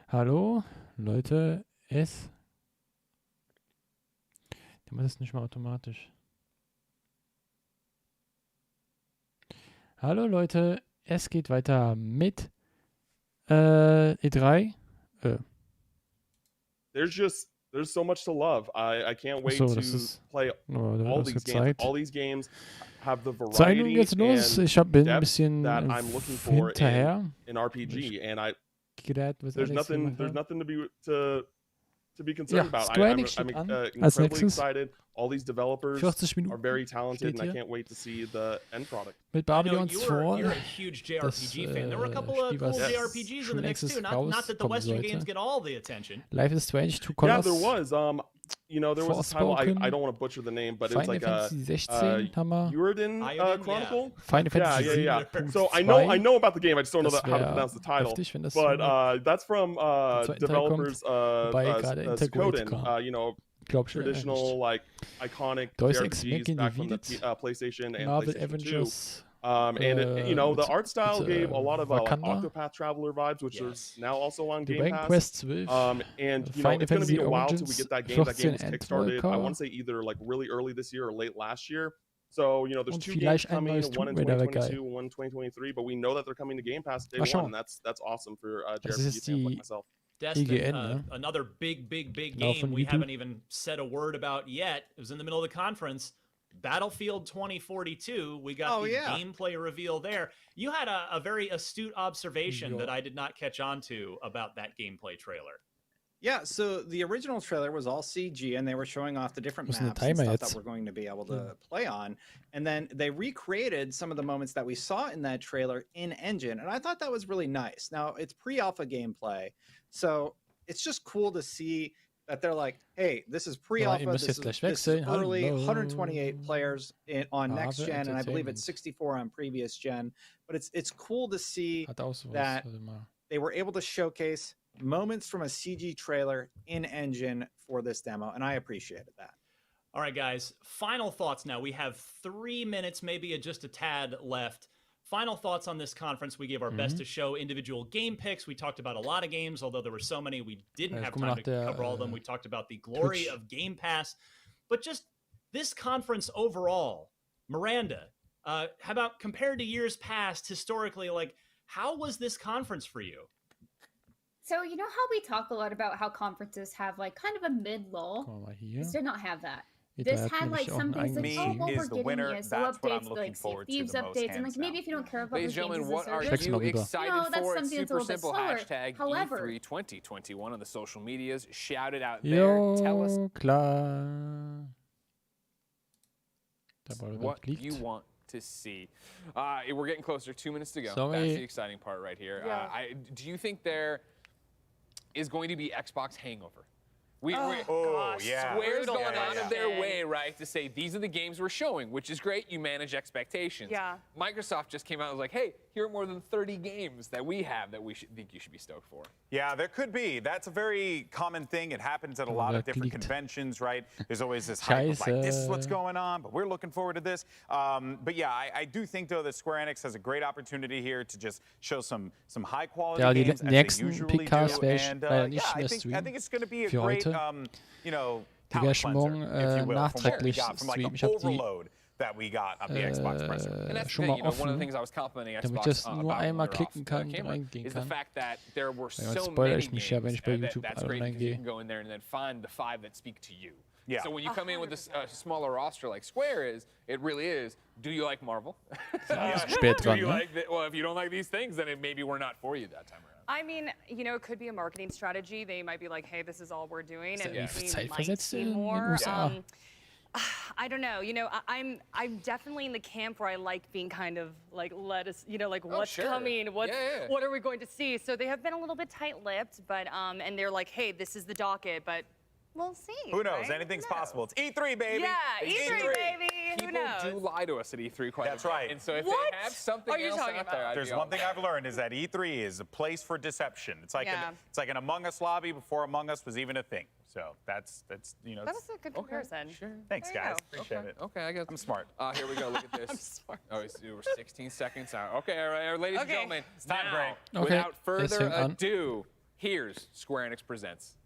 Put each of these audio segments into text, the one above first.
Hallo, Leute, Der macht das nicht mal automatisch. Hallo Leute, es geht weiter mit E3. There's so much to love. I can't wait So, to das ist play all these games. All these games have the Zeichnung variety jetzt los. Ich bin ein bisschen that I'm looking for hinterher. in RPG, and There's nothing to be concerned about. Square I'm Enix incredibly excited. All these developers 40 Minuten are very talented, and I hier. can't wait to see the end product. Mit Babylon's Fall. You're a huge JRPG fan. There were a couple of cool JRPGs in the mix too. Not that the Western games get all the attention. Life is Strange 2 Colors. Yeah, there was. There was a title. I don't want to butcher the name, but it was like a Uridin Chronicle. Final Fantasy yeah. So I know about the game. I just don't know how to pronounce the title. But that's from developers of Suikoden. Traditional like iconic JRPGs back from the PlayStation and Marvel PlayStation Avengers. 2. The art style gave a lot of Octopath Traveler vibes, which is now also on Game Pass. Quest 12. And it's going to be a while till we get that game. That game was kickstarted, I want to say either like really early this year or late last year. So, there's 2 games coming, one in 2022, one in 2023, but we know that they're coming to Game Pass day one, and that's awesome for JRPG fans like myself. Destin, another big game we haven't even said a word about yet. It was in the middle of the conference. Battlefield 2042. We got the gameplay reveal there. You had a very astute observation that I did not catch on to about that gameplay trailer. Yeah, so the original trailer was all CG, and they were showing off the different maps and stuff that we're going to be able to play on. And then they recreated some of the moments that we saw in that trailer in engine, and I thought that was really nice. Now, it's pre-alpha gameplay, so it's just cool to see that they're like, hey, this is pre-alpha, this is early, 128 players on next gen, and I believe it's 64 on previous gen. But it's cool to see that they were able to showcase moments from a CG trailer in engine for this demo, and I appreciated that. All right, guys, final thoughts now. We have 3 minutes, maybe just a tad left. Final thoughts on this conference. We gave our best to show individual game picks. We talked about a lot of games, although there were so many we didn't have time to cover all of them. We talked about the glory of Game Pass. But just this conference overall, Miranda, how about compared to years past, historically, like, how was this conference for you? So, you know how we talk a lot about how conferences have like kind of a mid-lull? This did not have that. This had like some things like, oh, well, we're getting ESO updates, like Thieves updates, and like maybe if you don't care about Ladies the and games, gentlemen, what are you excited that's for? something It's that's a super little bit simple. slower. Hashtag However, E3 2021 on the social medias. Shout it out there. Tell us klar. what you want to see. We're getting closer. 2 minutes to go. That's the exciting part right here. Yeah. Do you think there is going to be Xbox hangover? Square's gone out of their way, right, to say these are the games we're showing, which is great. You manage expectations. Yeah. Microsoft just came out and was like, hey, here are more than 30 games that we have that we think you should be stoked for. Yeah, there could be. That's a very common thing. It happens at a lot of different conventions, right? There's always this hype of like, this is what's going on, but we're looking forward to this. But yeah, I do think, though, that Square Enix has a great opportunity here to just show some high-quality games, as they usually do. And I think it's going to be a great, talent cleanser, if you will, from what we got, from like the overload that we got of the Xbox presser. And that's the thing, one of the things I was complimenting Xbox about is the fact that there were so many games that's great because you can go in there and then find the 5 that speak to you. Yeah. So when you come in with a smaller roster like Square is, it really is, do you like Marvel? Do you like well, if you don't like these things, then maybe we're not for you that time around. I mean, it could be a marketing strategy. They might be like, hey, this is all we're doing, and we might see more. I don't know. I'm definitely in the camp where I like being kind of like, let us, like what's coming, what are we going to see? So they have been a little bit tight-lipped, but and they're like, hey, this is the docket, but we'll see. Who knows? Anything's possible. It's E3, baby. Yeah, E3, baby. Who knows? People do lie to us at E3 quite a bit. That's right. And so if they have something else out there, there's one thing I've learned is that E3 is a place for deception. It's like an Among Us lobby before Among Us was even a thing. So that's That's a good comparison. Sure. Thanks, guys. Appreciate it. Okay, I guess I'm smart. Here we go. Look at this. I'm smart. Oh, we're 16 seconds out. Okay, all right, ladies and gentlemen. It's time break. Without further ado, Here's Square Enix Presents.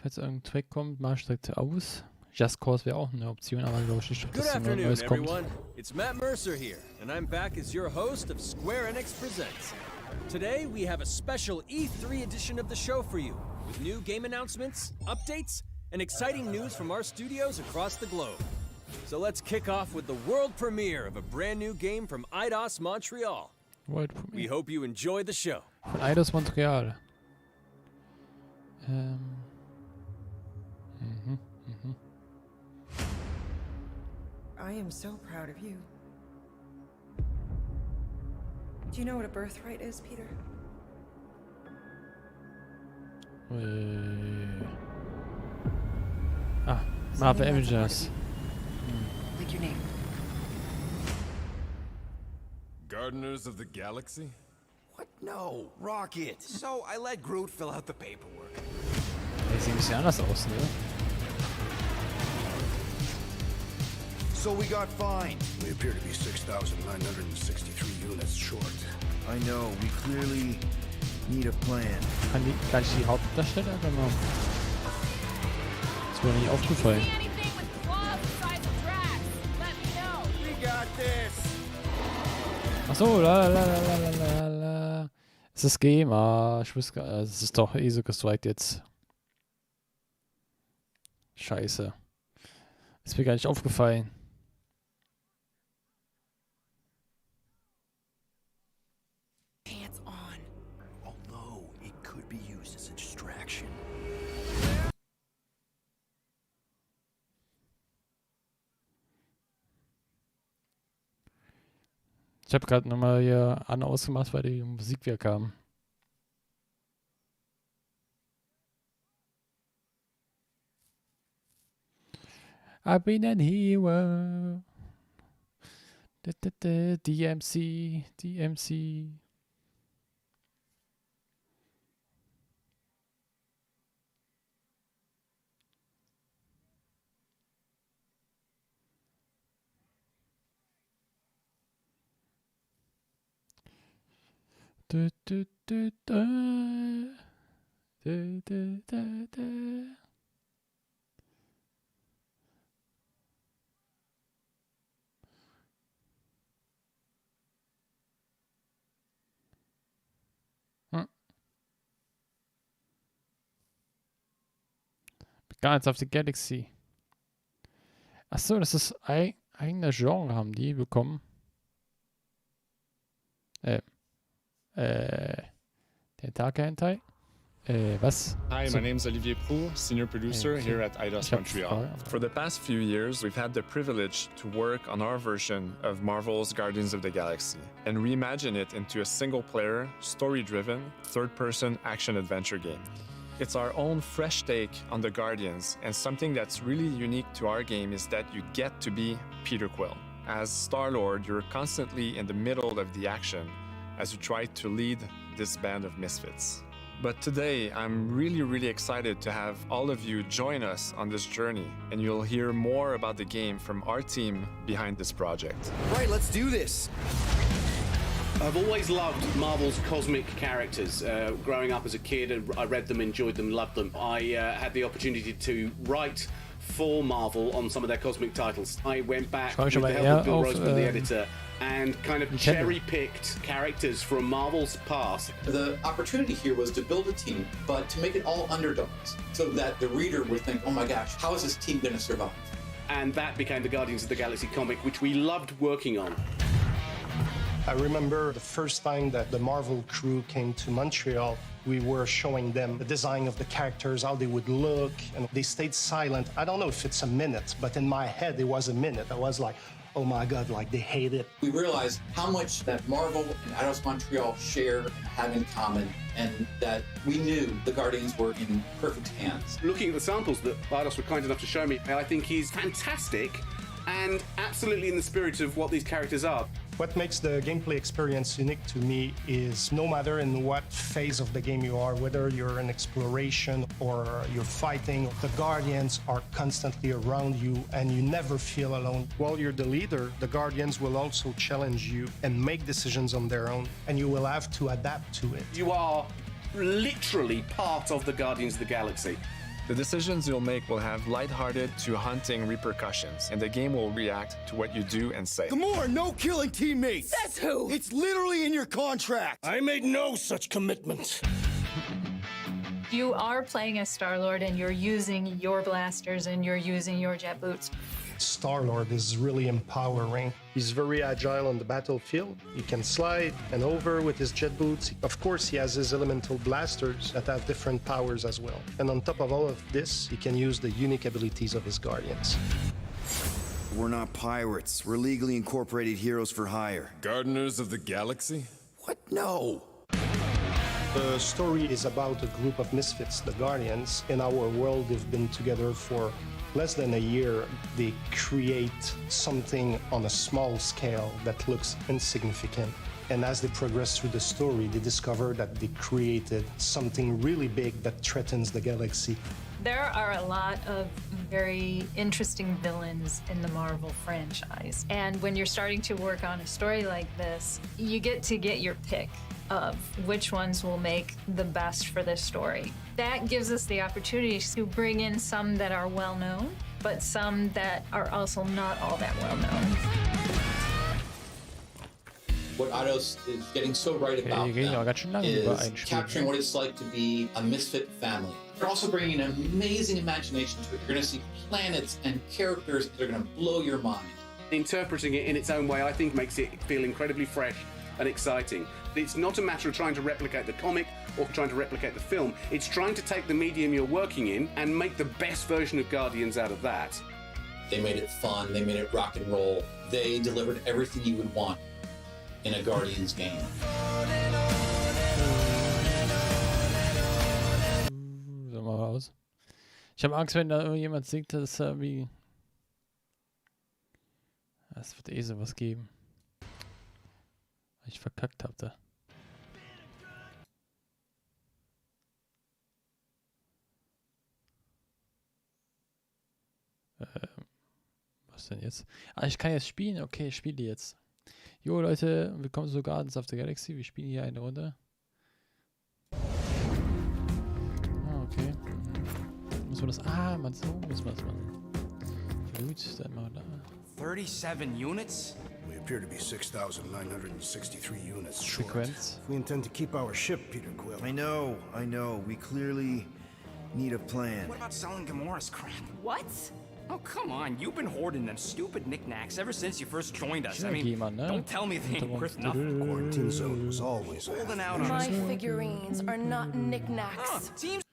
Falls irgendein Track kommt, Marsch direkt aus. Just Cause wäre auch eine Option, aber glaube ich nicht, dass das immer Neues kommt. Good afternoon, everyone. It's Matt Mercer here, and I'm back as your host of Square Enix Presents. Today, we have a special E3 edition of the show for you, with new game announcements, updates, and exciting news from our studios across the globe. So let's kick off with the world premiere of a brand new game from Eidos Montreal. We hope you enjoy the show. Von Eidos Montreal. I am so proud of you. Do you know what a birthright is, Peter? Mobil Avengers. Like your name. Gardeners of the Galaxy? What? No, Rocket. So I let Groot fill out the paperwork. Der sieht ein bisschen anders aus, ne? So we got fined. We appear to be 6,963 units short. I know, we clearly need a plan. Kann die Hauptdarsteller genommen? Ist mir nicht aufgefallen. Achso, la. Es ist Game, ich wusste gar nicht. Es ist doch so gestrikt jetzt. Scheiße. Ist mir gar nicht aufgefallen. Hands on. Although it could be used as a distraction. Ich habe gerade nochmal hier an ausgemacht, weil die Musik wieder kam. I've been a hero. DMC. Guardians of the Galaxy. Achso, das ist eigene Genre haben die bekommen. Hentai. Was? Hi, my name is Olivier Proulx, senior producer here at Eidos Montreal. For the past few years, we've had the privilege to work on our version of Marvel's Guardians of the Galaxy and reimagine it into a single-player, story-driven, third-person action-adventure game. It's our own fresh take on the Guardians, and something that's really unique to our game is that you get to be Peter Quill. As Star-Lord, you're constantly in the middle of the action as you try to lead this band of misfits. But today, I'm really excited to have all of you join us on this journey, and you'll hear more about the game from our team behind this project. Right, let's do this! I've always loved Marvel's cosmic characters. Growing up as a kid, I read them, enjoyed them, loved them. I had the opportunity to write for Marvel on some of their cosmic titles. I went back with the help of Bill Roseman, the editor, and kind of cherry-picked characters from Marvel's past. The opportunity here was to build a team, but to make it all underdogs, so that the reader would think, oh my gosh, how is this team going to survive? And that became the Guardians of the Galaxy comic, which we loved working on. I remember the first time that the Marvel crew came to Montreal, we were showing them the design of the characters, how they would look, and they stayed silent. I don't know if it's a minute, but in my head, it was a minute. I was like, oh my God, like they hate it. We realized how much that Marvel and Eidos Montreal share and have in common, and that we knew the Guardians were in perfect hands. Looking at the samples that Eidos were kind enough to show me, I think he's fantastic and absolutely in the spirit of what these characters are. What makes the gameplay experience unique to me is no matter in what phase of the game you are, whether you're in exploration or you're fighting, the Guardians are constantly around you and you never feel alone. While you're the leader, the Guardians will also challenge you and make decisions on their own, and you will have to adapt to it. You are literally part of the Guardians of the Galaxy. The decisions you'll make will have lighthearted to haunting repercussions, and the game will react to what you do and say. Gamora, no killing teammates! Says who? It's literally in your contract! I made no such commitment. You are playing as Star-Lord and you're using your blasters and you're using your jet boots. Star-Lord is really empowering. He's very agile on the battlefield. He can slide and over with his jet boots. Of course, he has his elemental blasters that have different powers as well. And on top of all of this, he can use the unique abilities of his Guardians. We're not pirates. We're legally incorporated heroes for hire. Gardeners of the Galaxy? What? No. The story is about a group of misfits, the Guardians. In our world, they've been together for less than a year. They create something on a small scale that looks insignificant. And as they progress through the story, they discover that they created something really big that threatens the galaxy. There are a lot of very interesting villains in the Marvel franchise. And when you're starting to work on a story like this, you get to get your pick of which ones will make the best for this story. That gives us the opportunity to bring in some that are well known, but some that are also not all that well known. What Eidos is getting so right about them is capturing what it's like to be a misfit family. They're also bringing an amazing imagination to it. You're going to see planets and characters that are going to blow your mind. Interpreting it in its own way, I think, makes it feel incredibly fresh and exciting. It's not a matter of trying to replicate the comic or trying to replicate the film. It's trying to take the medium you're working in and make the best version of Guardians out of that. They made it fun. They made it rock and roll. They delivered everything you would want in a Guardians game. So mal raus. Ich habe Angst, wenn da irgendjemand singt, dass er wie... Es wird eh sowas geben. Ich verkackt hab da. Was denn jetzt? Ah, ich kann jetzt spielen? Okay, ich spiele jetzt. Jo Leute, willkommen zu Guardians of the Galaxy. Wir spielen hier eine Runde. Ah, okay. Muss man das... Ah, man, so muss man das machen. Gut, dann mal da. 37 units? We appear to be 6,963 units short. Sequence. We intend to keep our ship, Peter Quill. I know. We clearly need a plan. What about selling Gamora's crap? What? Oh, come on. You've been hoarding them stupid knickknacks ever since you first joined us. I mean, don't tell me they ain't worth nothing. Quarantine zone was always holding out on My us. figurines are not knickknacks. Seems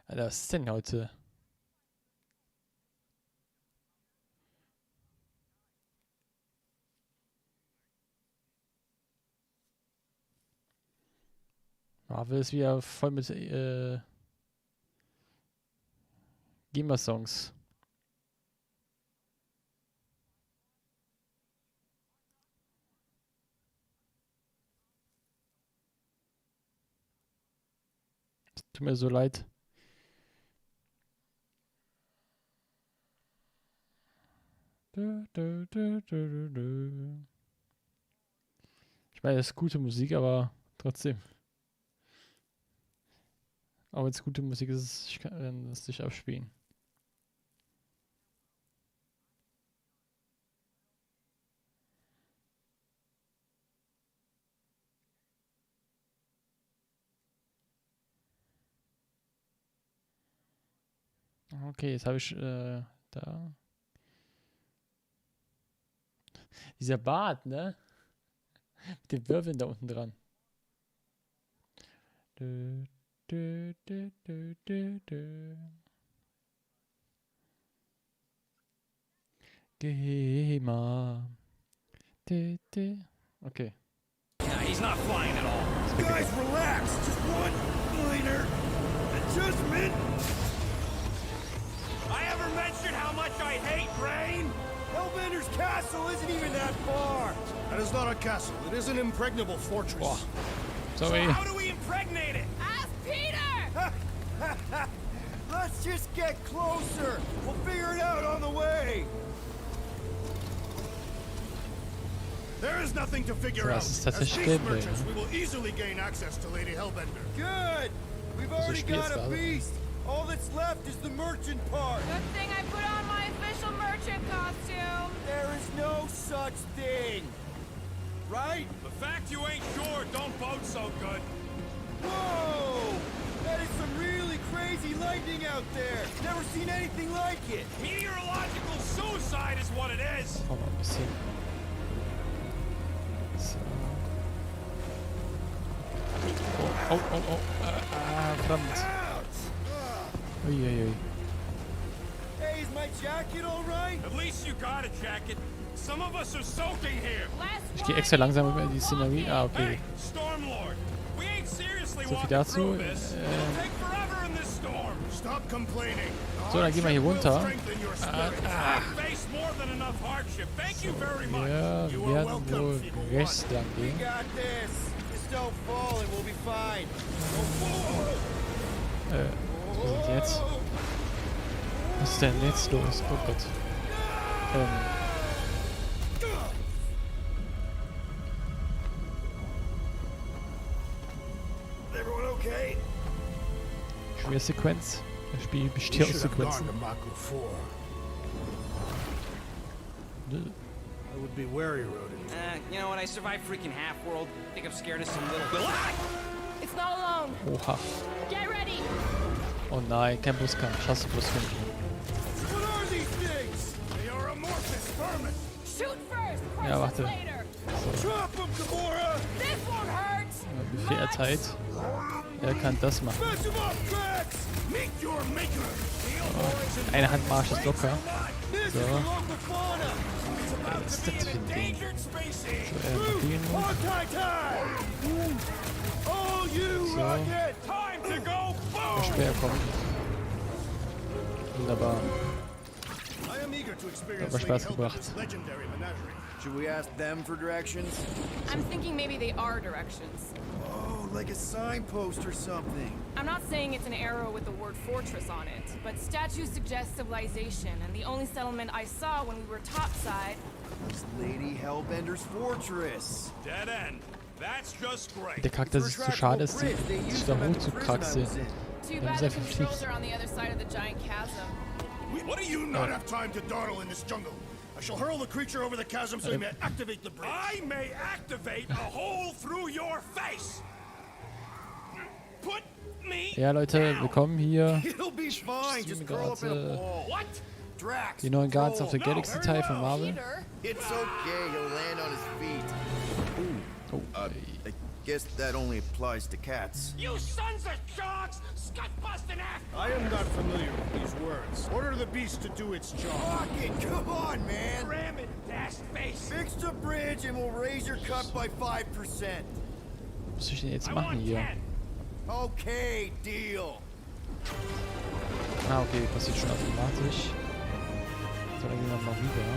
Alter, was ist denn heute? Marvel ist wieder voll mit Gamer-Songs. Tut mir so leid. Ich meine, das ist gute Musik, aber trotzdem. Auch wenn es gute Musik ist, ich kann das nicht abspielen. Okay, jetzt habe ich da. Dieser Bart, ne? Mit den Wirbeln da unten dran. Gamer. Okay. Nah, he's not flying at all. Guys, relax. Just one minor adjustment. I ever mentioned how much I hate rain? Hellbender's castle isn't even that far. That is not a castle. It is an impregnable fortress. Boah. Sorry. So how do we impregnate it? Ask Peter! Let's just get closer. We'll figure it out on the way. There is nothing to figure out. As beast merchants, we will easily gain access to Lady Hellbender. Good. We've already got a beast. All that's left is the merchant part. Good thing I put on my official merchant costume. There is no such thing. Right? The fact you ain't sure don't bode so good. Whoa! That is some really crazy lightning out there. Never seen anything like it. Meteorological suicide is what it is. Komm mal ein bisschen. So. Oh. Verdammt. Uiuiui. Hey, is my jacket all right? At least you got a jacket. Some of us are soaking here. Ich gehe extra langsam über die Szenerie. Ah, okay. Stormlord. We ain't seriously So viel dazu. So, dann gehen wir hier runter. Ja, wir werden wohl rechts lang gehen. Was ist jetzt? Was ist denn jetzt los? Oh Gott. Schwersequenz. Das Spiel besteht aus Sequenzen. I would be wary, rodent. You know what? I survived freaking Half-World. Think I'm scared of some little... It's not alone. Oha. Get ready. Oh nein, kein Buskampf. Ich hasse Buskämpfe. What are these things? They are amorphous vermin. Shoot first. Ja, warte. So. Drop them, Gamora. This one hurts. Befehl erteilt. Er kann das machen. Oh. Eine Handmarsch ist locker. So. Was ist das für ein Ding? So, Beginn. So. Schwer kommen. Wunderbar. Hat aber Spaß gebracht. Should we ask them for directions? I'm thinking maybe they are directions. Oh, like a signpost or something. I'm not saying it's an arrow with the word fortress on it, but statues suggest civilization, and the only settlement I saw when we were topside was Lady Hellbender's fortress. Dead end. That's just great. Der Charakter ist zu schade, ist sich da hoch zu kraxeln. Too bad the controls are on the other side of the giant chasm. What do you not have time to dawdle in this jungle? I shall hurl the creature over the chasm so you may activate the bridge. I may activate a hole through your face. Put me. Ja, Leute, willkommen hier. It'll be fine. Just curl up in a ball. What? Drax. Die neuen Guardians of the Galaxy Teil von Marvel. It's okay. He'll land on his feet. Ooh. I guess that only applies to cats. You sons of sharks! Scut-busting ass! I am not familiar with these words. Order the beast to do its job. Rocket, come on, man! Ram it, dash face! Fix the bridge and we'll raise your cut by 5%. Was soll ich denn jetzt machen hier? Okay, deal. Ah, okay, passiert schon automatisch. So, dann gehen wir mal rüber.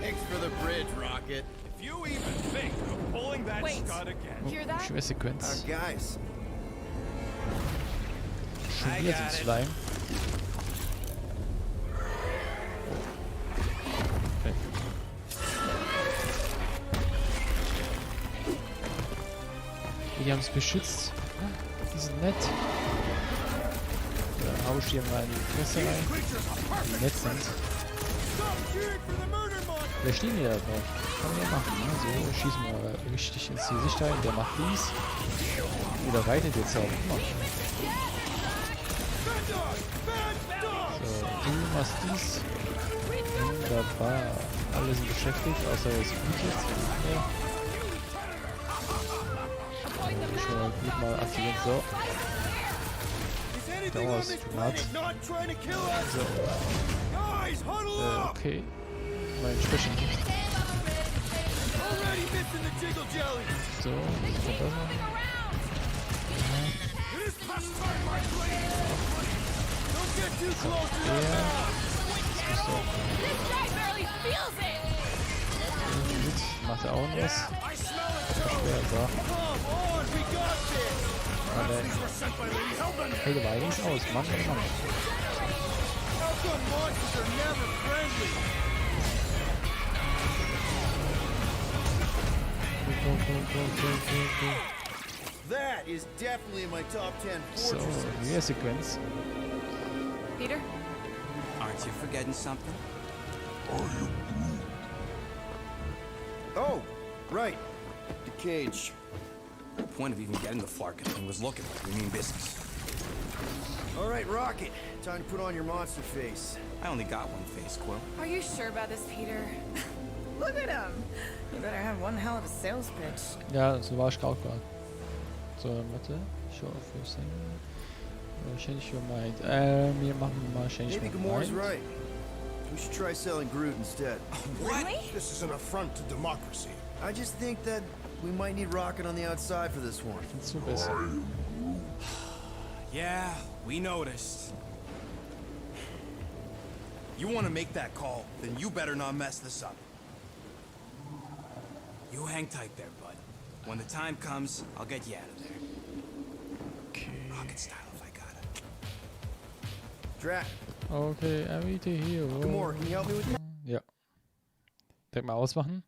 Thanks for the bridge, Rocket. If you even think of pulling that scud again. Hear that? Schwersequenz. Guys. Schon wieder so Slime. Okay. Die haben es beschützt. Die sind nett. Dann hau ich hier mal in die Fresse rein. Die nett sind. Wer stehen die da drauf? Kann man ja machen, ne? So, schießen wir richtig ins Gesicht rein. Der macht dies. Oder reitet jetzt auch. So, du machst dies. Wunderbar. Alle sind beschäftigt, außer das Blut jetzt. Ja. Schon mal gut mal aktivieren. So. Dauer ist Tomat. So. Okay. Mal entsprechen. So, was kommt das noch? Ja. Das ist so. Macht er auch was? Schwer, so. Hey, der war links aus. Mann, Mann. That is definitely in my top 10 So, fortresses. hier Sequenz. Peter? Aren't you forgetting something? Oh, right. The cage. The point of even getting the Flarkin thing was looking like we mean business. All right, Rocket. Time to put on your monster face. I only got one face, Quill. Are you sure about this, Peter? Look at him. You better have one hell of a sales pitch. Ja, so war ich auch gerade. So, warte. Show of your thing. Change your mind. Wir machen mal Change Maybe my Gamore's mind. right. We should try selling Groot instead. Really? This is an affront to democracy. I just think that we might need Rocket on the outside for this one. So besser. Yeah, we noticed. You want to make that call, then you better not mess this up. You hang tight there, bud. When the time comes, I'll get you out of there. Okay. Rocket style if I got it. Drac. Okay, everything here. Gamora, can you help me with that? Ja. Direkt mal ausmachen.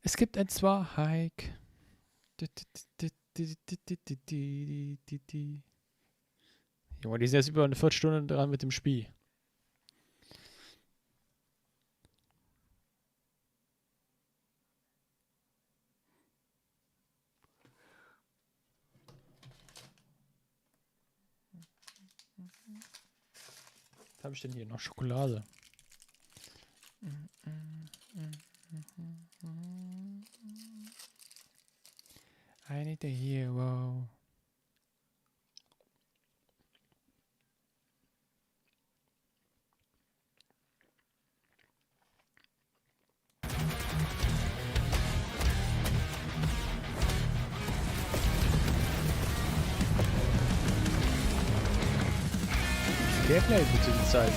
Es gibt ein Zweihike. Junge, die sind jetzt über eine Viertelstunde dran mit dem Spiel. Was habe ich denn hier noch? Schokolade. I need a hero. Gameplay bitte die Zeit.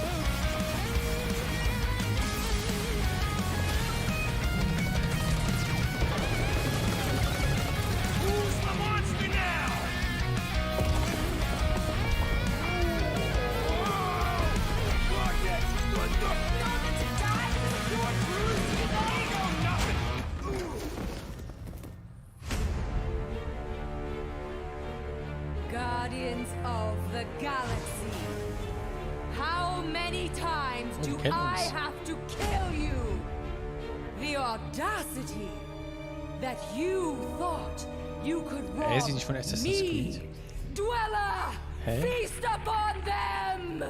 Guardians of the Galaxy. How many times do I have to kill you? The audacity that you thought you could rob ist sie nicht von Assassin's Creed? me, Dweller! Feast upon them!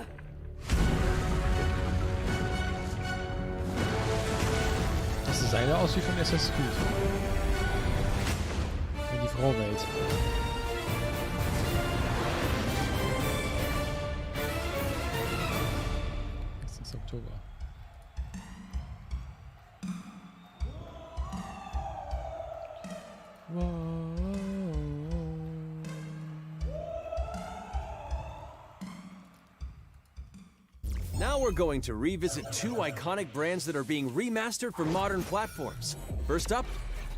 Das ist eine aus wie von Assassin's Creed. Wie die Frau-Welt. 6. Oktober. Now we're going to revisit two iconic brands that are being remastered for modern platforms. First up,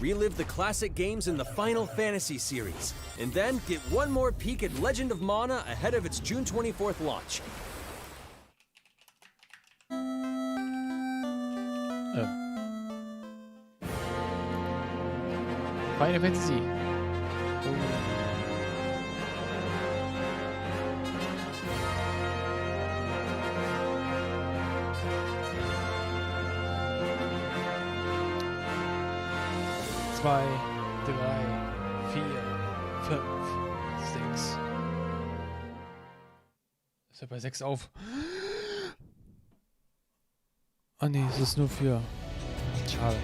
relive the classic games in the Final Fantasy series, and then get one more peek at Legend of Mana ahead of its June 24th launch. Final Fantasy. Zwei, drei, 4, 5, 6. Ist ja bei 6 auf. Ah nee, es ist nur für. Schade.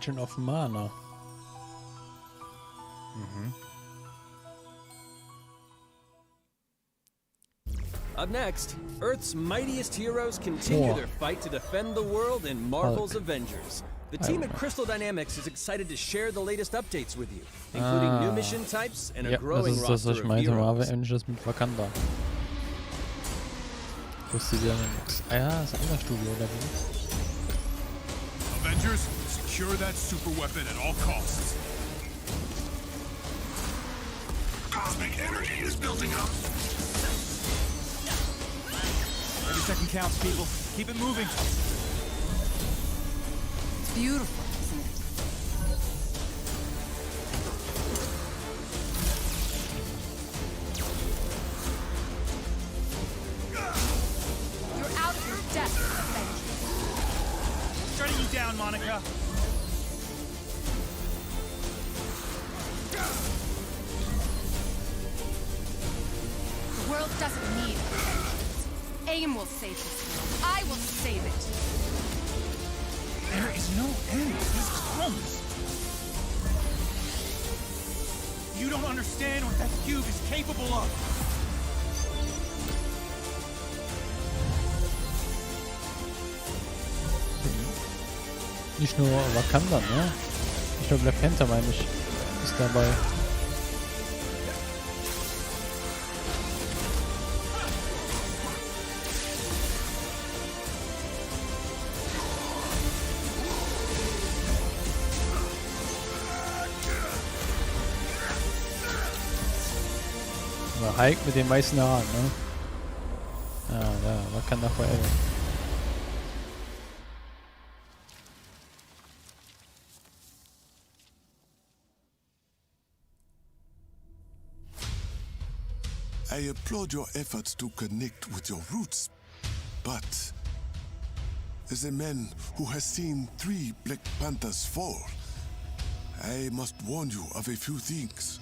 Legend of Mana. Up next, Earth's mightiest heroes continue their fight to defend the world in Marvel's Avengers. The team at Crystal Dynamics is excited to share the latest updates with you, including new mission types and a growing roster of heroes. Marvel Avengers mit Wakanda. Wusste ja nix. Ah ja, ist ein anderes Studio, oder wie? Avengers, secure that super weapon at all costs. Cosmic energy is building up. Every second counts, people. Keep it moving. It's beautiful, isn't it? You're out of your depth, Avengers. Shutting you down, Monica. The world doesn't need Avengers. AIM will save this world. I will save it. There is no end to these clones. You don't understand what that cube is capable of. Nicht nur Wakanda, ne? Ich glaube, Black Panther, meine ich, ist dabei. Hulk mit den weißen Haaren, ne? Ja, da, Wakanda forever. I applaud your efforts to connect with your roots, but as a man who has seen 3 Black Panthers fall, I must warn you of a few things.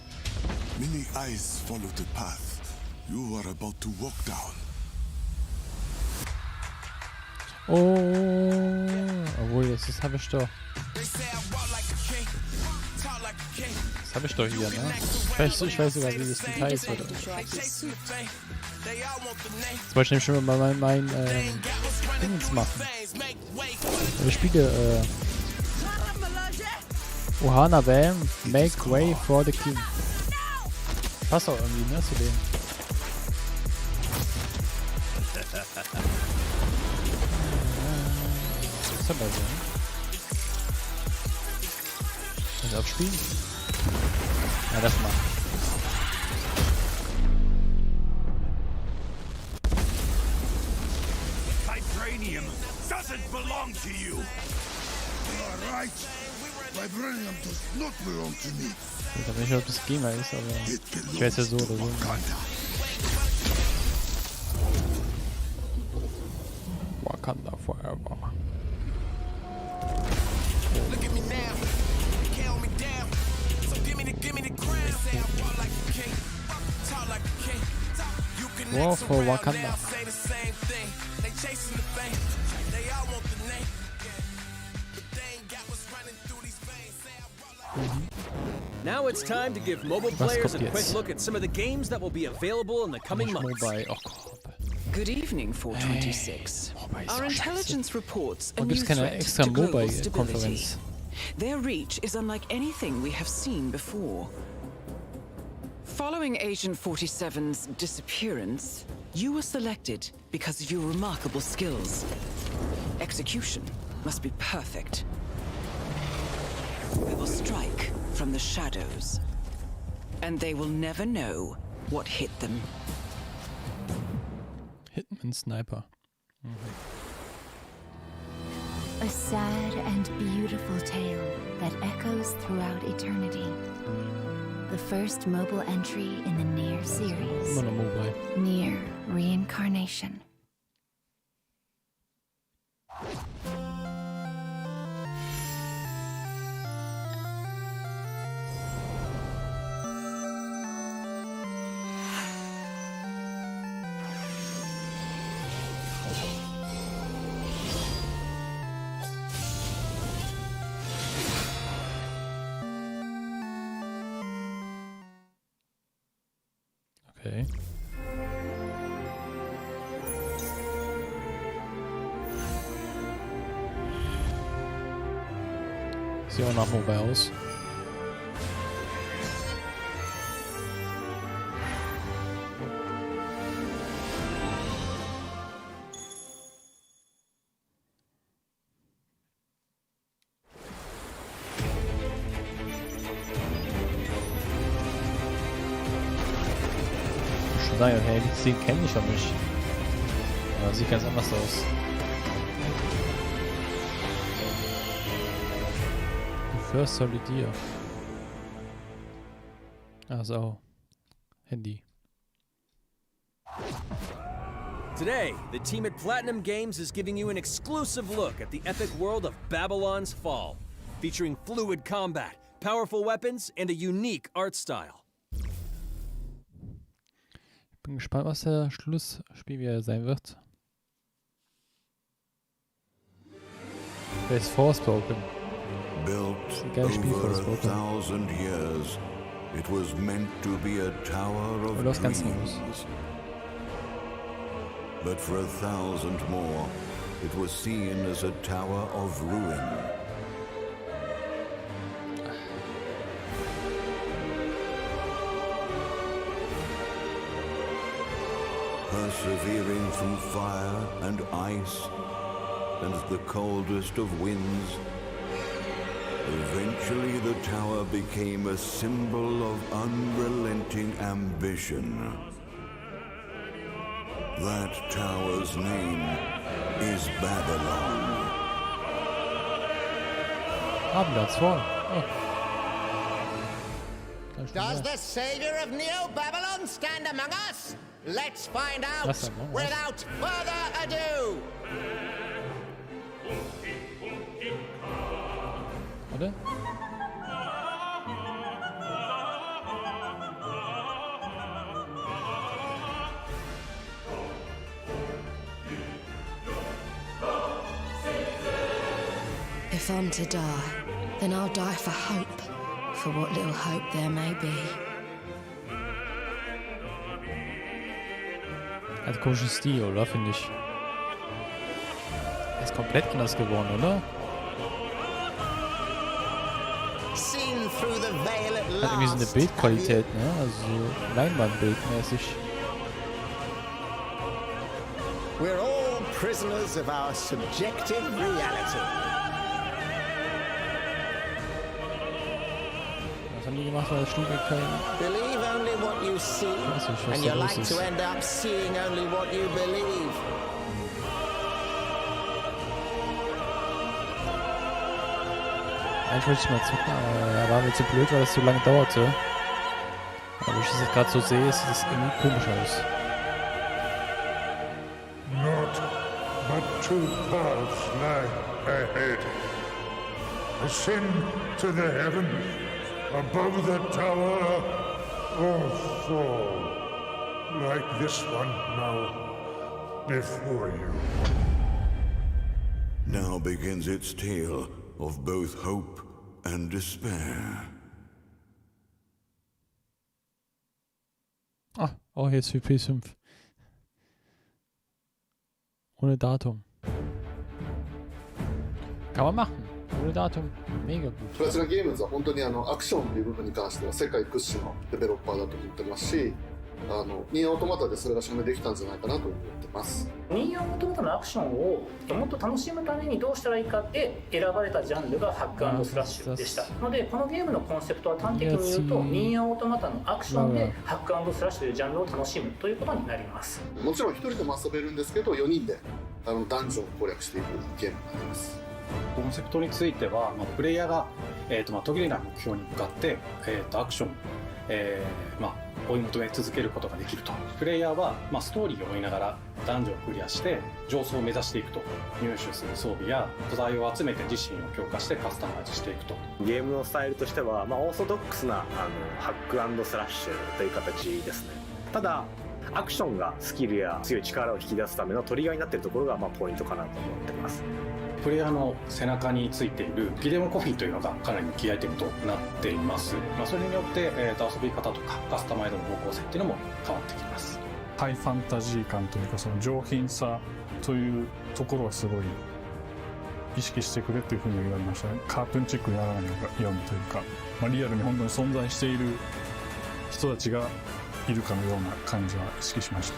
Many eyes follow the path you are about to walk down. Oh, obwohl, das habe ich doch. Das habe ich doch hier, ne? Ich weiß sogar, wie das Details wird. Jetzt wollte ich nämlich schon mal mein Dingens machen. Ich spiele Ohana Bam, Make Way for the King. Passt auch irgendwie, ne, zu dem. Ist aber so, ne? Also abspielen? Ja, das mal. Vibranium doesn't belong to you. You are right. Vibranium does not belong to me. Ich weiß nicht, ob das Gamer ist, aber ich weiß ja so oder so. Wakanda forever. War for Wakanda. Now it's time to give mobile players a quick look at some of the games that will be available in the coming months. Good evening, 426. Our intelligence reports a new keine threat extra to global stability. Mobile-Konferenz. Their reach is unlike anything we have seen before. Following Agent 47's disappearance, you were selected because of your remarkable skills. Execution must be perfect. We will strike from the shadows, and they will never know what hit them. Hitman Sniper. A sad and beautiful tale that echoes throughout eternity. The first mobile entry in the Nier series. Nier Reincarnation. Okay. Sieht auch nach Mobile aus. Sagen, hey, die Szene kenne ich schon nicht. Aber sieht ganz anders aus. First Solidier. Also, Handy. Today, the team at Platinum Games is giving you an exclusive look at the epic world of Babylon's Fall, featuring fluid combat, powerful weapons, and a unique art style. Bin gespannt, was der Schlussspiel wieder sein wird. Wer ist Forspoken? Built over 1,000 years, it was meant to be a tower of dreams. But for 1,000 more, it was seen as a tower of ruin. Persevering through fire and ice and the coldest of winds, eventually the tower became a symbol of unrelenting ambition. That tower's name is Babylon. That's one. Oh. Does the savior of Neo-Babylon stand among us? Let's find out without further ado. Oder? If I'm to die, then I'll die for hope, for what little hope there may be. Hat komischen Stil, oder? Finde ich. Er ist komplett anders geworden, oder? Hat irgendwie so eine Bildqualität, ne? Also so Leinwandbildmäßig. We're all prisoners of our subjective reality. Was haben die gemacht, weil das Studio kein... Believe only what you see, and you like to end up seeing only what you believe. Eigentlich wollte ich mal zocken, aber ja, war mir zu blöd, weil das so lange dauerte. Aber wie ich das jetzt gerade so sehe, sieht es irgendwie komisch aus. Not but two paths lie ahead. Ascend to the heaven above the tower, or fall like this one now before you. Now begins its tale of both hope and despair. Ah, oh, jetzt für PS5. Ohne Datum. Kann man machen. Ohne Datum. Mega gut. プラチナゲームズは本当にアクションという部分に関しては世界屈指のデベロッパーだと思ってますし、ニーアオートマタでそれが証明できたんじゃないかなと思ってます。ニーアオートマタのアクションをもっと楽しむためにどうしたらいいかって選ばれたジャンルがハック&スラッシュでしたので、このゲームのコンセプトは端的に言うとニーアオートマタのアクションでハック&スラッシュというジャンルを楽しむということになります。もちろん一人でも遊べるんですけど、4人でダンジョンを攻略していくゲームになります。コンセプトについては、プレイヤーが、途切れない目標に向かって、アクション、追い求め続けることができると。プレイヤーは、ストーリーを追いながらダンジョンをクリアして上層を目指していくと。入手する装備や素材を集めて自身を強化してカスタマイズしていくと。ゲームのスタイルとしては、オーソドックスなハック&スラッシュという形ですね。ただアクションがスキルや強い力を引き出すためのトリガーになっているところがポイントかなと思ってます。プレイヤーの背中についているギデオンコフィーというのがかなりキーアイテムとなっています。それによって、遊び方とかカスタマイズの方向性っていうのも変わってきます。ハイファンタジー感というか、その上品さというところはすごい意識してくれというふうに言われましたね。カートゥーンチックにならないようにというか、リアルに本当に存在している人たちがいるかのような感じは意識しました。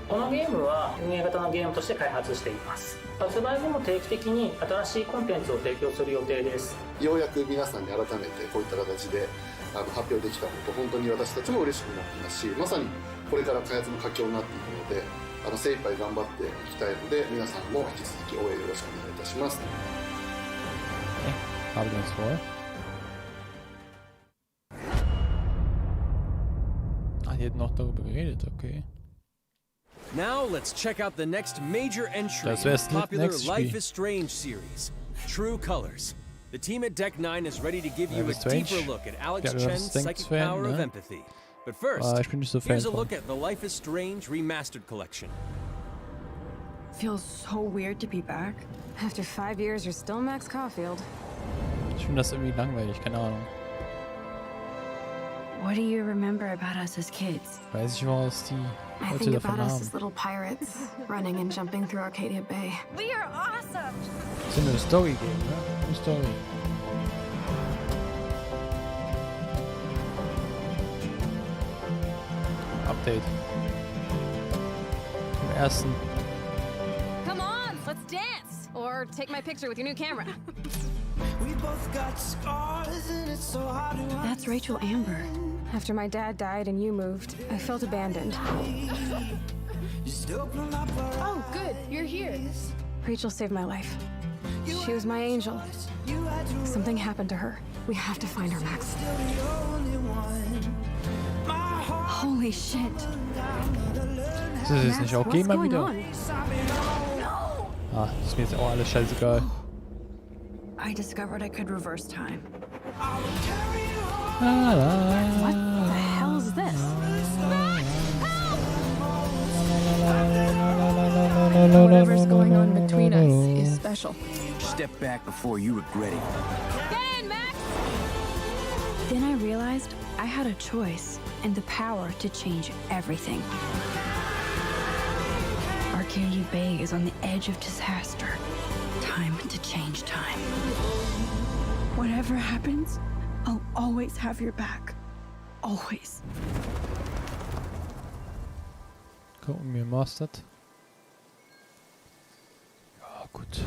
このゲームは運営型のゲームとして開発しています。発売後も定期的に新しいコンテンツを提供する予定です。ようやく皆さんに改めてこういった形で発表できたこと、本当に私たちも嬉しくなってますし、まさにこれから開発の佳境になっていくので、精一杯頑張っていきたいので、皆さんも引き続き応援よろしくお願いいたします。Now let's check out the next major entry in the popular Life is Strange series, True Colors. The team at Deck 9 is ready to give you a deeper look at Alex Chen's psychic power of empathy. But first, here's a look at the Life is Strange Remastered Collection. Feels so weird to be back. After 5 years, you're still Max Caulfield. Ich finde das irgendwie langweilig, keine Ahnung. What do you remember about us as kids? Weiß ich, was die I Leute think davon about us haben. as little pirates, running and jumping through Arcadia Bay. We are awesome! Das ist eine Story geben, ne? Eine Story. Update. Im ersten. Come on, let's dance! Or take my picture with your new camera. That's Rachel Amber. After my dad died and you moved, I felt abandoned. Oh, good, you're here. Rachel saved my life. She was my angel. Something happened to her. We have to find her, Max. Holy shit. Ist das jetzt nicht auch gehen mal wieder? Ah, ist mir jetzt auch alles scheißegal. I discovered I could reverse time. What the hell is this? Whatever's going on between us is special. Step back before you regret it. Ben, Max! Then I realized I had a choice and the power to change everything. Arcadia Bay is on the edge of disaster. Time to change time. Whatever happens, I'll always have your back. Always. Gucken wir Mastered. Ja, gut.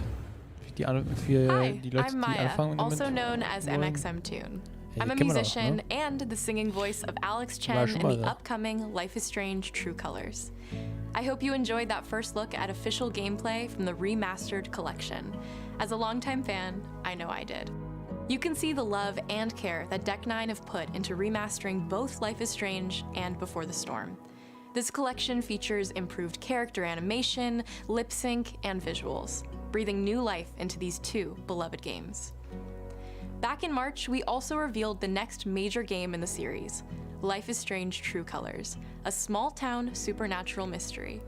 Hi, I'm Maya, also known as MXM Toon. I'm a musician and the singing voice of Alex Chen in the upcoming Life is Strange True Colors. I hope you enjoyed that first look at official gameplay from the remastered collection. As a longtime fan, I know I did. You can see the love and care that Deck 9 have put into remastering both Life is Strange and Before the Storm. This collection features improved character animation, lip sync, and visuals, breathing new life into these two beloved games. Back in March, we also revealed the next major game in the series, Life is Strange True Colors, a small-town supernatural mystery.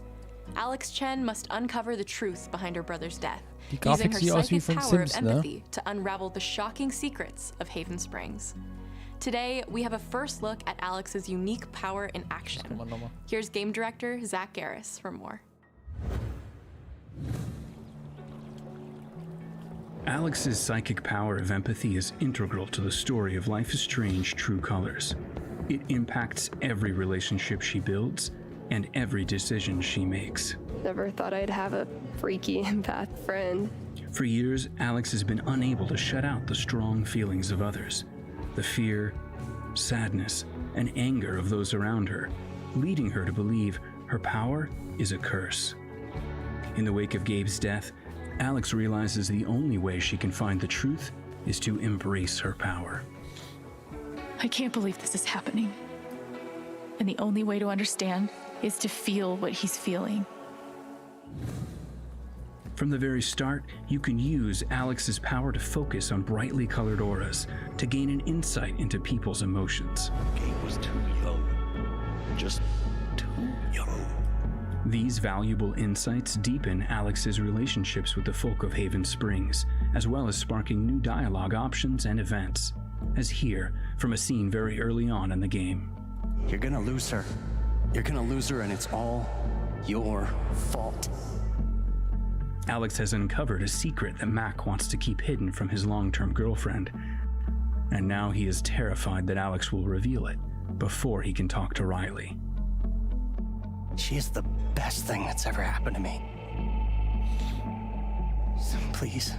Alex Chen must uncover the truth behind her brother's death, using her psychic power of empathy to unravel the shocking secrets of Haven Springs. Today, we have a first look at Alex's unique power in action. Here's game director Zach Garris for more. Alex's psychic power of empathy is integral to the story of Life is Strange True Colors. It impacts every relationship she builds and every decision she makes. Never thought I'd have a freaky empath friend. For years, Alex has been unable to shut out the strong feelings of others, the fear, sadness, and anger of those around her, leading her to believe her power is a curse. In the wake of Gabe's death, Alex realizes the only way she can find the truth is to embrace her power. I can't believe this is happening. And the only way to understand is to feel what he's feeling. From the very start, you can use Alex's power to focus on brightly colored auras to gain an insight into people's emotions. Gabe was too young. Just too young. These valuable insights deepen Alex's relationships with the folk of Haven Springs, as well as sparking new dialogue options and events, as here from a scene very early on in the game. You're gonna lose her. You're gonna lose her, and it's all your fault. Alex has uncovered a secret that Mac wants to keep hidden from his long-term girlfriend, and now he is terrified that Alex will reveal it before he can talk to Riley. She is the best thing that's ever happened to me. So please,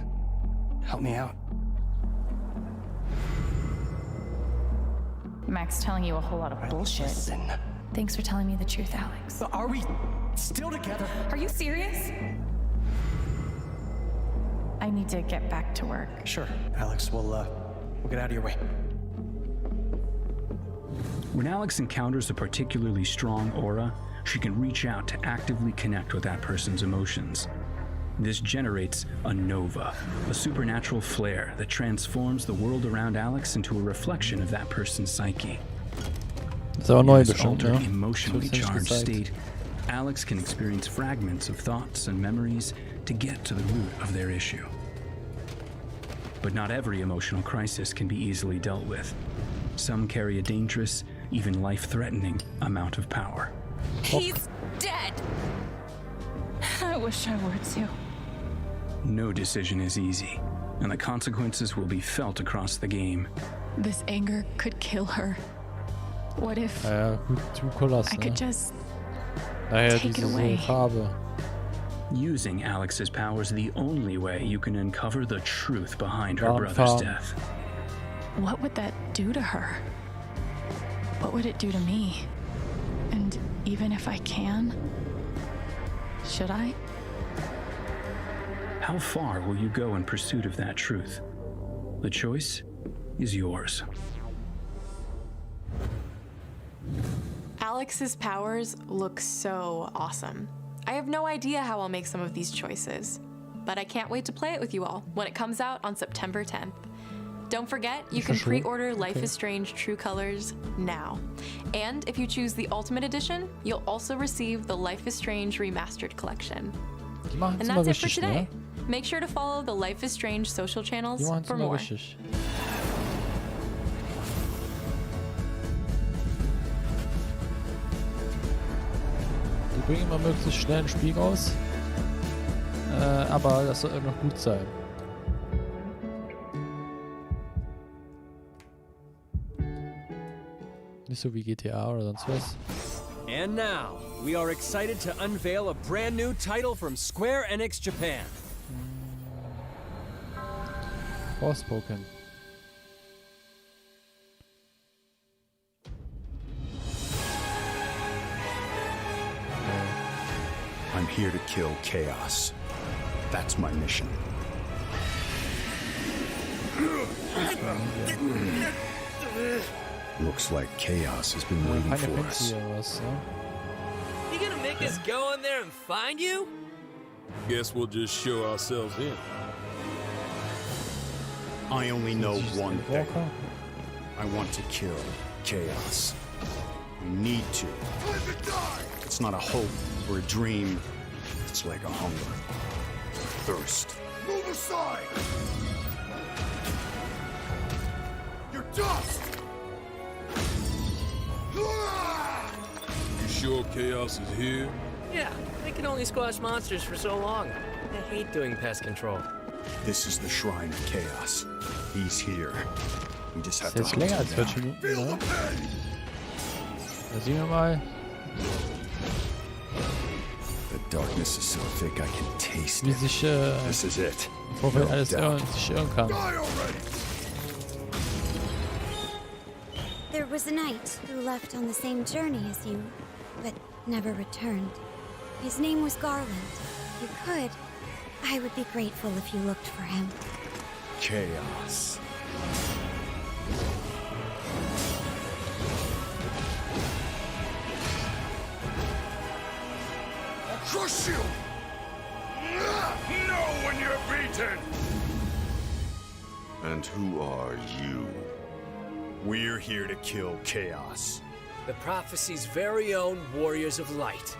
help me out. Mac's telling you a whole lot of bullshit. Listen. Thanks for telling me the truth, Alex. Are we still together? Are you serious? I need to get back to work. Sure, Alex, we'll get out of your way. When Alex encounters a particularly strong aura, she can reach out to actively connect with that person's emotions. This generates a nova, a supernatural flare that transforms the world around Alex into a reflection of that person's psyche. In this altered, emotionally charged state, Alex can experience fragments of thoughts and memories to get to the root of their issue. But not every emotional crisis can be easily dealt with. Some carry a dangerous, even life-threatening amount of power. He's dead! I wish I were too. No decision is easy, and the consequences will be felt across the game. This anger could kill her. What if I could just take it away? Using Alex's powers the only way you can uncover the truth behind her brother's death. What would that do to her? What would it do to me? And even if I can, should I? How far will you go in pursuit of that truth? The choice is yours. Alex's powers look so awesome. I have no idea how I'll make some of these choices, but I can't wait to play it with you all when it comes out on September 10th. Don't forget, you can pre-order Life is Strange True Colors now. And if you choose the Ultimate Edition, you'll also receive the Life is Strange Remastered Collection. And that's it for today. Make sure to follow the Life is Strange social channels for more. Die bringen immer möglichst schnell ein Spiel raus, aber das soll noch gut sein. Nicht so wie GTA oder sonst was. And now, we are excited to unveil a brand new title from Square Enix Japan. Forspoken. I'm here to kill chaos. That's my mission. Looks like chaos has been waiting for us. You gonna make us go in there and find you? Guess we'll just show ourselves in. I only know one thing. I want to kill chaos. We need to. It's not a hope or a dream. It's like a hunger. Thirst. Move aside! You're dust! You sure chaos is here? Yeah, they can only squash monsters for so long. I hate doing pest control. This is the shrine of chaos. He's here. We just have to Ist jetzt länger als 40 Minuten, oder? Da sehen wir mal. The darkness is so thick I can taste Wie it. sich This is it. im Vorfeld alles sich irren kann. There was a knight who left on the same journey as you, but never returned. His name was Garland. If you could, I would be grateful if you looked for him. Chaos. I'll crush you! Know when you're beaten! And who are you? We're here to kill chaos. The prophecy's very own Warriors of Light.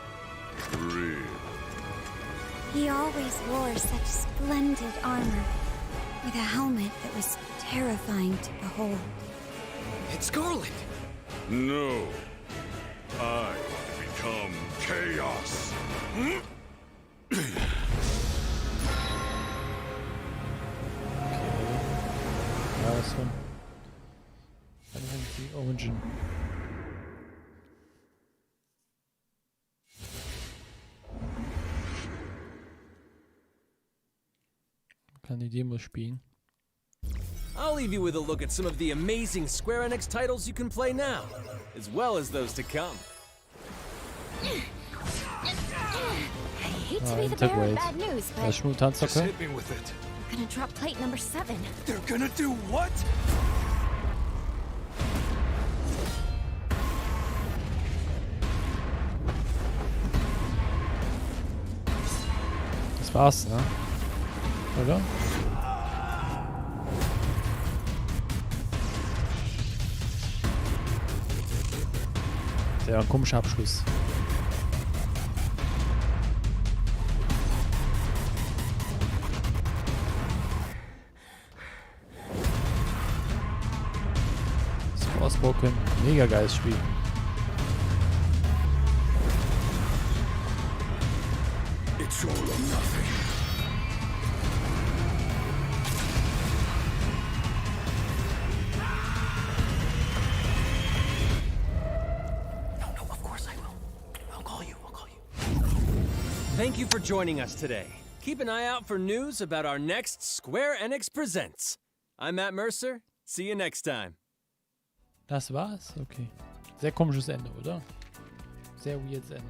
He always wore such splendid armor, with a helmet that was terrifying to behold. It's Garland! No. I become chaos. Last one. And then the origin. Kann die Demo spielen. I'll leave you with a look at some of the amazing Square Enix titles you can play now, as well as those to come. I hate to be the bearer of bad news, but Just hit me with it. I'm gonna drop plate number 7. They're gonna do what? Das war's, ne? Oder? Ja, ein komischer Abschluss. Forspoken, mega geiles Spiel. It's all or nothing. Thank you for joining us today. Keep an eye out for news about our next Square Enix Presents. I'm Matt Mercer. See you next time. Das war's? Okay. Sehr komisches Ende, oder? Sehr weirdes Ende.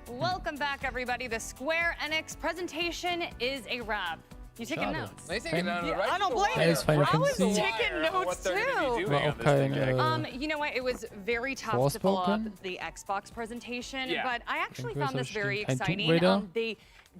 Welcome back, everybody. The Square Enix presentation is a wrap. You taking notes? I don't blame you. I was taking notes too. You know what? It was very tough to pull up the Xbox presentation, but I actually found this very exciting. They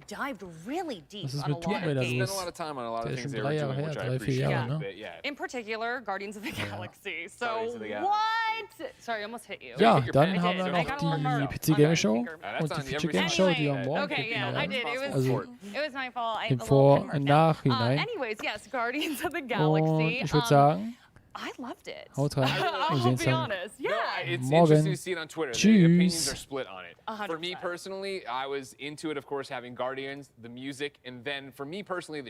dived really deep on a lot of games. Spent a lot of time on a lot of things they were doing, which I appreciate a bit. Yeah. In particular, Guardians of the Galaxy. So what? Sorry, I almost hit you. Ja, dann haben wir noch die PC Gaming Show und die Future Gaming Show, die am Morgen. Okay, yeah, I did. It was my fault. Im Vor- und Nachhinein. Anyways, yes, Guardians of the Galaxy. Und ich würde sagen, I loved it. haut rein. I'll be honest. Yeah. It's Morgen. interesting to see it on Twitter. Tschüss. The opinions are split on it. 100%. For me personally, I was into it, of course, having Guardians, the music, and then for me personally, the